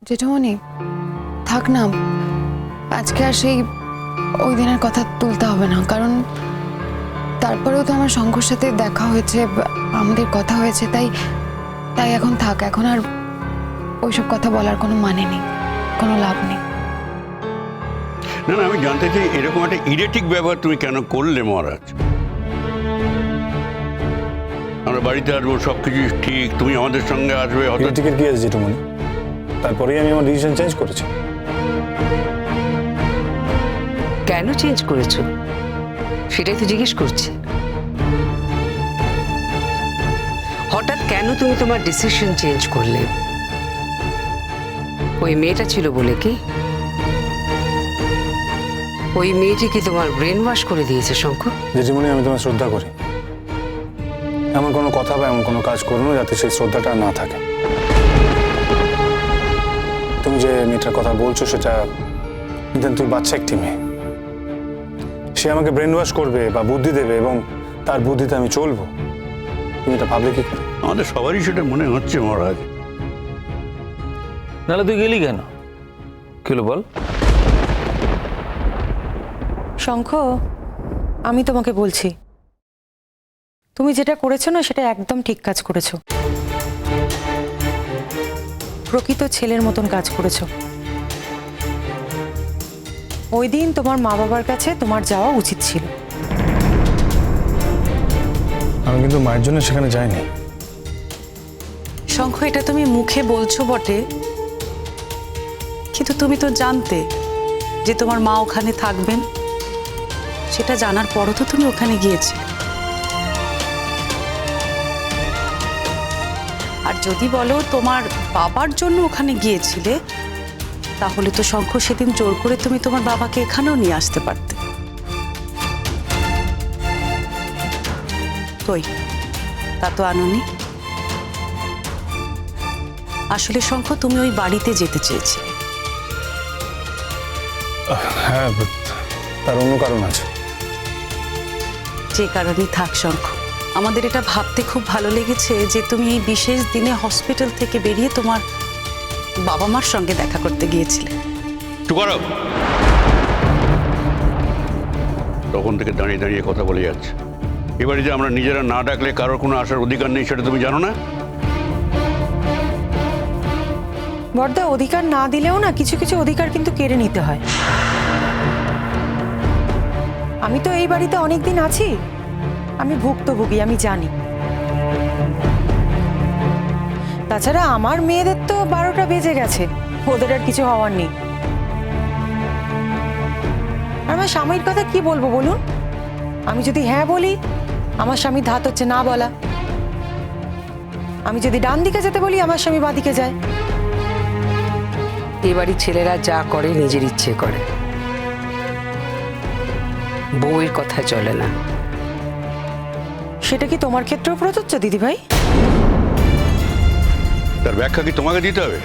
জেঠুমনি থাক না, আজকে আর সেই ওই দিনের কথা তুলতে হবে না, কারণ তারপরেও তো আমার শঙ্কর সাথে দেখা হয়েছে, আমাদের কথা হয়েছে, তাই তাই এখন থাক, এখন আর ওইসব কথা বলার কোনো মানে নেই, কোনো লাভ নেই। না না, আমি জানতে চাই এরকম একটা ইরেটিক ব্যবহার তুমি কেন করলে মহারাজ? আমরা বাড়িতে আসবো, সবকিছু ঠিক, তুমি আমাদের সঙ্গে আসবে, হঠাৎ টিকিট কি আছে জেঠুমনি? তারপরেই আমি আমার ডিসিশন চেঞ্জ করেছি। কেন চেঞ্জ করেছো সেটাই তো জিজ্ঞেস করছি। হঠাৎ কেন তুমি তোমার ডিসিশন চেঞ্জ করলে? ওই মেয়েটা ছিল বলে কি? ওই মেয়েটি কি তোমার ব্রেন ওয়াশ করে দিয়েছে শঙ্কর? জেঠুমনি, আমি তোমায় শ্রদ্ধা করি, এমন কোনো কথা বা এমন কোনো কাজ করো না যাতে সেই শ্রদ্ধাটা না থাকে। তুমি যে মেয়েটার কথা বলছো সেটা তুই বাচ্চা একটি মেয়ে, সে আমাকে ব্রেন ওয়াশ করবে বা বুদ্ধি দেবে এবং তার বুদ্ধিতে আমি চলবো, তুমি এটা ভাবলে কি করে? আমাদের সবারই সেটা মনে হচ্ছে মহারাজ। নাহলে তুই গেলি কেন? কি হলো বল? শঙ্খ, আমি তোমাকে বলছি, তুমি যেটা করেছো না সেটা একদম ঠিক কাজ করেছো, প্রকৃত ছেলের মতন কাজ করেছো। ওই দিন তোমার মা বাবার কাছে তোমার যাওয়া উচিত ছিল। আমি কিন্তু মায়ের জন্য সেখানে যাইনি। শঙ্খ, এটা তুমি মুখে বলছো বটে, কিন্তু তুমি তো জানতে যে তোমার মা ওখানে থাকবেন, সেটা জানার পরও তো তুমি ওখানে গিয়েছিলে। আর যদি বলো তোমার বাবার জন্য ওখানে গিয়েছিলে, তাহলে তো শঙ্খ সেদিন জোর করে তুমি তোমার বাবাকে এখানেও নিয়ে আসতে পারতে। কই, তা তো আনোনি। আসলে শঙ্খ, তুমি ওই বাড়িতে যেতে চেয়েছিলে। হ্যাঁ, তার অন্য কারণ আছে। যে কারণেই থাক শঙ্খ, আমাদের এটা ভাবতে খুব ভালো লেগেছে যে তুমি এই বিশেষ দিনে হসপিটাল থেকে বেরিয়ে তোমার বাবা মার সঙ্গে দেখা করতে গিয়েছিলে। চুপ করো। তখন থেকে দাঁড়িয়ে দাঁড়িয়ে কথা বলে যাচ্ছে। এবারে যে আমরা নিজেরা না ডাকলে কারোর কোনো আসার অধিকার নেই, সেটা তুমি জানো না? বড়দা, অধিকার না দিলেও না কিছু কিছু অধিকার কিন্তু কেড়ে নিতে হয়। আমি তো এই বাড়িতে অনেকদিন আছি, আমি ভুক্তভোগী, আমি জানি। তাছাড়া আমার মেয়েদের তো 12টা বেজে গেছে, ওদের আর কিছু হওয়ার নেই। আর আমার স্বামীর কথা কি বলবো বলুন? আমি যদি হ্যাঁ বলি, আমার স্বামীর ধাত হচ্ছে না বলা। আমি যদি ডান দিকে যেতে বলি, আমার স্বামী বাঁ দিকে যায়। এ বাড়ির ছেলেরা যা করে নিজের ইচ্ছে করে, বউয়ের কথা চলে না। সেটা কি তোমার ক্ষেত্রেও প্রযোজ্য দিদি ভাই? তার ব্যাখ্যা কি তোমাকে দিতে হবে?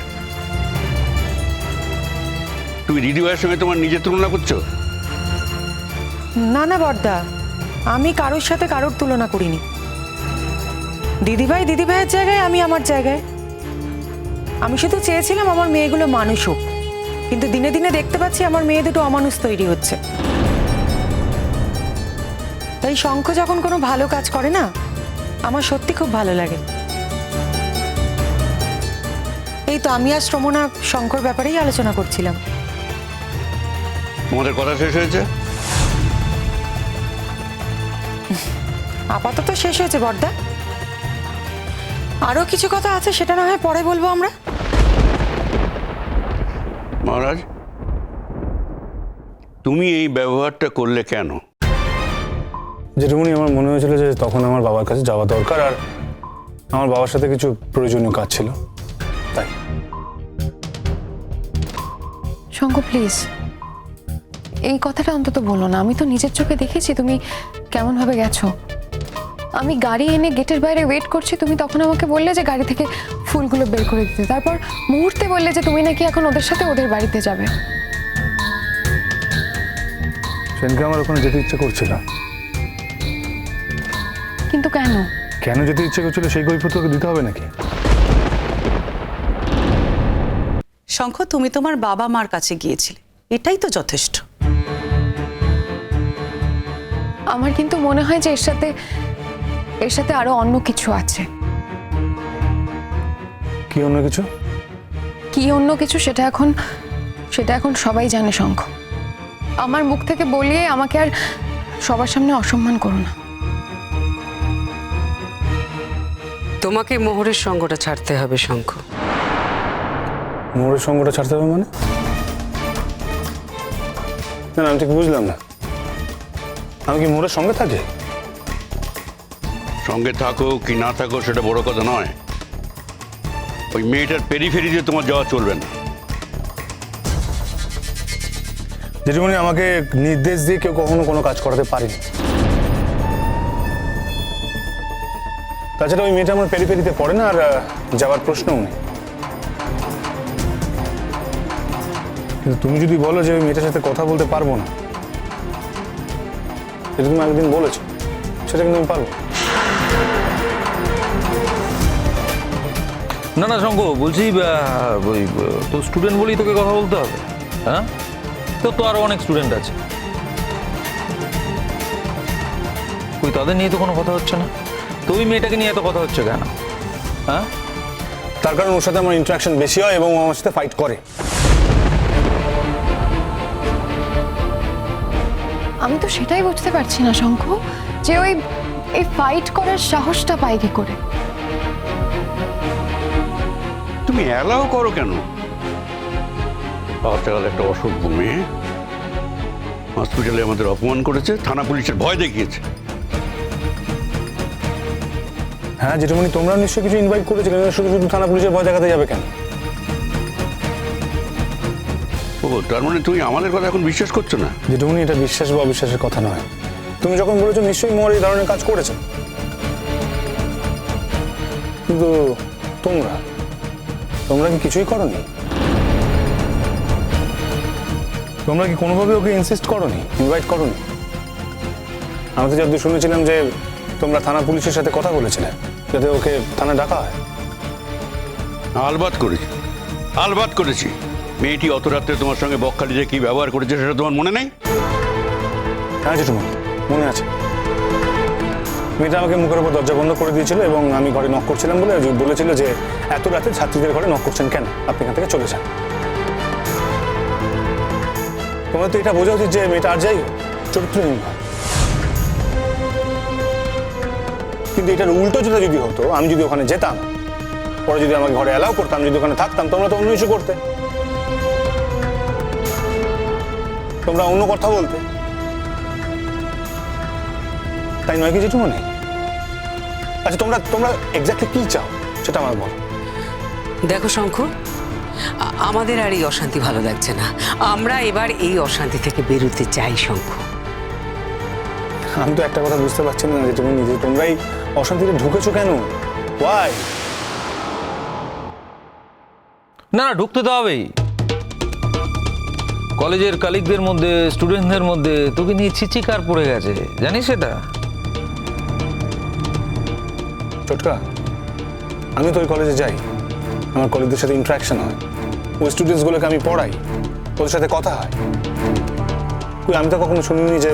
তুমি দিদিভাইয়ের সঙ্গে তোমার নিজের তুলনা করছো? না না বড়দা, আমি কারোর সাথে কারোর তুলনা করিনি। দিদিভাই দিদিভাইয়ের জায়গায়, আমি আমার জায়গায়। আমি শুধু চেয়েছিলাম আমার মেয়েগুলো মানুষ হোক, কিন্তু দিনে দিনে দেখতে পাচ্ছি আমার মেয়ে দুটো অমানুষ তৈরি হচ্ছে। তাই শঙ্খ যখন কোনো ভালো কাজ করে না, আমার সত্যি খুব ভালো লাগে। এই তো আমি আর শ্রমণা শঙ্কর ব্যাপারেই আলোচনা করছিলাম। তোমাদের কথা শেষ হয়েছে? আপাতত শেষ হয়েছে বড়দা, আরো কিছু কথা আছে, সেটা না হয় পরে বলবো আমরা। মহারাজ, তুমি এই ব্যবহারটা করলে কেন? জেঠুমনি, আমার মনে হয়েছিল যে তখন আমার বাবার কাছে যাওয়া দরকার, আর আমার বাবার সাথে কিছু প্রয়োজনীয় কাজ ছিল, তাই। শঙ্কু প্লিজ, এই কথাটা অন্তত বলো না। আমি তো নিজের চোখে দেখেছি তুমি কেমন ভাবে গেছো। আমি গাড়ি এনে গেটের বাইরে ওয়েট করছি, তুমি তখন আমাকে বললে যে গাড়ি থেকে ফুলগুলো বের করে দিতে, তারপর মুহূর্তে বললে যে তুমি নাকি এখন ওদের সাথে ওদের বাড়িতে যাবে। সেদিনকে আমার ওখানে যেতে ইচ্ছে করছিল। কিন্তু কেন? কেন যেতে ইচ্ছে করছিল সেই কৈফিয়ত তোকে দিতে হবে নাকি? শঙ্খ, তুমি তোমার বাবা মার কাছে গিয়েছিলে, এটাই তো যথেষ্ট। আমার কিন্তু মনে হয় যে এর সাথে আরো অন্য কিছু আছে। কি অন্য কিছু? কি অন্য কিছু সেটা এখন সবাই জানে শঙ্খ। আমার মুখ থেকে বলিয়ে আমাকে আর সবার সামনে অসম্মান করো না। তোমাকে মোহরের সঙ্গটা ছাড়তে হবে শঙ্খ। মোহরের সঙ্গটা ছাড়তে হবে মানে? না না, আমি ঠিক বুঝলাম না। আমি কি মোহরের সঙ্গে থাকি? সঙ্গে থাকো কি না থাকো সেটা বড় কথা নয়, ওই মেয়েটার পেরিফেরিতে তোমার যাওয়া চলবে না। জেঠুমনি, আমাকে নির্দেশ দিয়ে কেউ কখনো কোনো কাজ করাতে পারেনি। তাছাড়া ওই মেয়েটা আমার পেরিফেরিতে পড়ে না, আর যাওয়ার প্রশ্নও নেই। কিন্তু তুমি যদি বলো যে ওই মেয়েটার সাথে কথা বলতে পারবো না, এটা তুমি একদিন বলেছো, সেটা কিন্তু আমি পারবো। না না শঙ্কর, বলছি ওই তো স্টুডেন্ট বলেই তোকে কথা বলতে হবে? হ্যাঁ, তো আরো অনেক স্টুডেন্ট আছে, ওই তাদের নিয়ে তো কোনো কথা হচ্ছে না, তো ওই মেয়েটাকে নিয়ে এত কথা হচ্ছে কেন? হ্যাঁ, তার কারণ ওর সাথে আমার ইন্টারাকশন বেশি হয় এবং ও আমার সাথে ফাইট করে। আমি তো সেটাই বুঝতে পারছি না শঙ্খ, যে এই ফাইট করার সাহসটা পায় কি করে? তুমি অ্যালাও করো কেন? বাচ্চাকাল একটা অসভ্য মেয়ে হসপিটালে আমাদের অপমান করেছে, থানা পুলিশের ভয় দেখিয়েছে। হ্যাঁ জেঠুমনি, তোমরা নিশ্চয়ই কিছু ইনভাইট করেছো, কেন শুধু শুধু থানা পুলিশের ভয় দেখাতে যাবে কেন? ও, তার মানে তুমি আমাদের কথা এখন বিশ্বাস করছো না? জেঠুমনি, এটা বিশ্বাস বা অবিশ্বাসের কথা নয়। তুমি যখন বলেছো নিশ্চয়ই মোহর এই ধরনের কাজ করেছে, কিন্তু তোমরা কি কিছুই করোনি? তোমরা কি কোনোভাবে ওকে ইনসিস্ট করোনি, ইনভাইট করোনি? আমি তো যতদূর শুনেছিলাম যে তোমরা থানা পুলিশের সাথে কথা বলেছিলে যাতে ওকে থানায় ডাকা হয়। আলবাত করেছি। মেয়েটি অত রাত্রে তোমার সঙ্গে বকখালিতে কি ব্যবহার করেছে সেটা তোমার মনে নেই? হ্যাঁ জেঠুমনি, মনে আছে। মেয়েটা আমাকে মুখের উপর দরজা বন্ধ করে দিয়েছিল এবং আমি ঘরে নক করছিলাম বলে বলেছিল যে এত রাতে ছাত্রীদের ঘরে নক করছেন কেন, আপনি এখান থেকে চলে যান। তোমার তো এটা বোঝা উচিত যে মেয়েটা আর যাই হোক চরিত্রহীন হয়। কিন্তু এটার উল্টো যেটা যদি হতো, আমি যদি ওখানে যেতাম, পরে যদি আমাকে ঘরে অ্যালাউ করতাম, যদি ওখানে থাকতাম, তোমরা তো অন্য কিছু করতে, তোমরা অন্য কথা বলতে, তাই নয় কি জেঠুমনি? আচ্ছা, তোমরা এক্স্যাক্টলি কি চাও সেটা আমার বলো। দেখো শঙ্খ, আমাদের আর এই অশান্তি ভালো লাগছে না, আমরা এবার এই অশান্তি থেকে বেরোতে চাই শঙ্খ। আমি তো একটা কথা বুঝতে পারছি না যে তুমি নিজে তোমরাই অশান্তিতে ঢুকেছো কেন? ওয়াই? না না, ঢুকতে তো হবেই। কলেজের কালিগদের মধ্যে, স্টুডেন্টদের মধ্যে তোকে নিয়ে ছিচিকার পড়ে গেছে, জানিস সেটা? চটকা, আমি তো ওই কলেজে যাই, আমার কলেজদের সাথে ইন্টারাকশন হয়, ওই স্টুডেন্টসগুলোকে আমি পড়াই, ওদের সাথে কথা হয়। আমি তো কখনো শুনিনি যে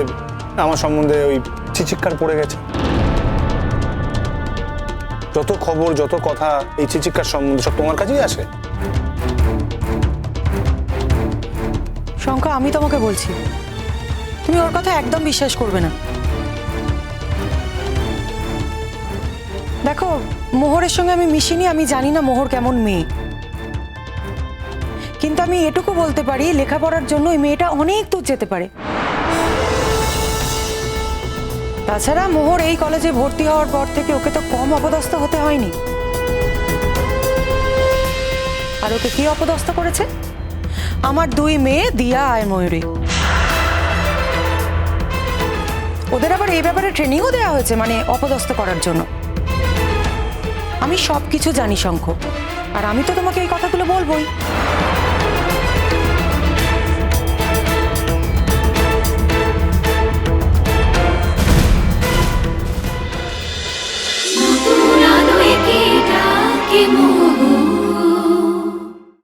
আমার সম্বন্ধে ওই চিচিৎকার পড়ে গেছে। যত খবর, যত কথা এই চিচিৎকার সম্বন্ধে সব তোমার কাছেই আসে। শঙ্খ, আমি তোমাকে বলছি, তুমি ওর কথা একদম বিশ্বাস করবে না। দেখো, মোহরের সঙ্গে আমি মিশিনি, আমি জানি না মোহর কেমন মেয়ে, কিন্তু আমি এটুকু বলতে পারি লেখাপড়ার জন্য এই মেয়েটা অনেক দূর যেতে পারে। তাছাড়া মোহর এই কলেজে ভর্তি হওয়ার পর থেকে ওকে তো কম অপদস্থ হতে হয়নি। আর ওকে কি অপদস্থ করেছে? আমার দুই মেয়ে দিয়া আর ময়ূরী। ওদের আবার এই ব্যাপারে ট্রেনিংও দেওয়া হয়েছে, মানে অপদস্থ করার জন্য। আমি সব কিছু জানি শঙ্খ, আর আমি তো তোমাকে এই কথাগুলো বলবোই।